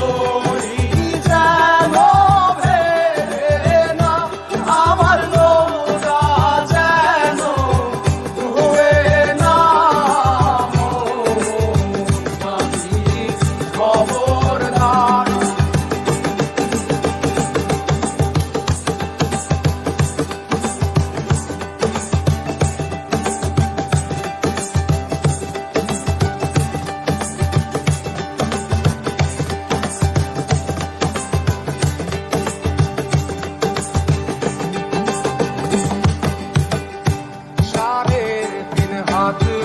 তরি যেন ভেড়ে না, আমার নৌকা যেন ডুবে না। মাঝি খবরদার,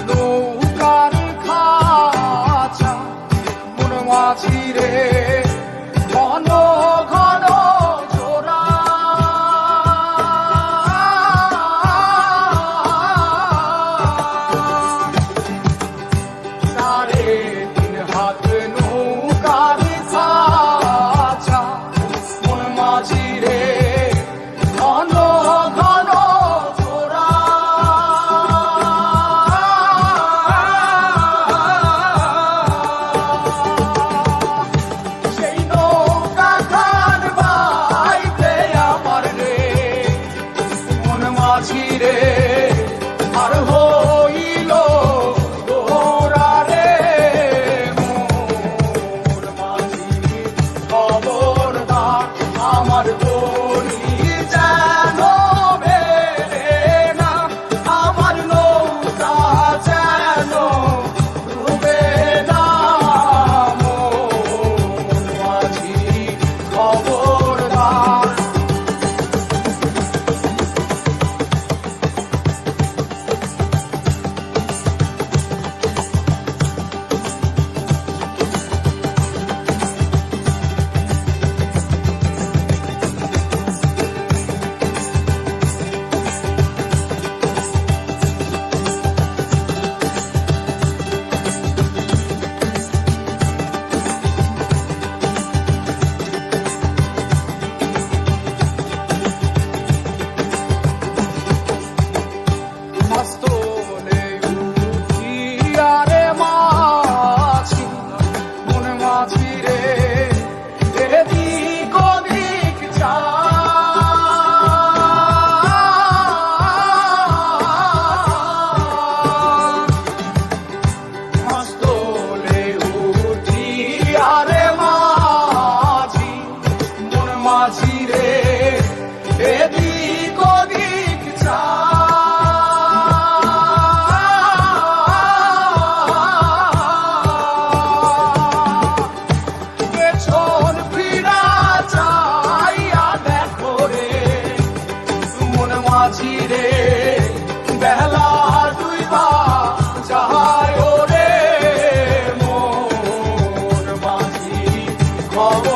নৌকার খাঁচা মন মাঝি রে ঘন ঘন জোড়া। সাড়ে তিন হাত নৌকার খাঁচা মন মাঝি রে ঘন ঘন জোড়া। মাঝিরে আর হইল দোরা রে মোর মাঝি খবরদার, আমার তরি যেন ভেড়ে না, আমার নৌকা যেন ডুবে না। মোর মাঝি খবরদার, মস্তলে উঠিয়া রে মাঝি মন মাঝি রে এদিক ওদিক মস্তলে উঠিয়া রে মাঝি মন মাঝি রে এদিক ওদিক মাঝিরে বেলা ডুইবা যায় রে মোর মাঝি খবর।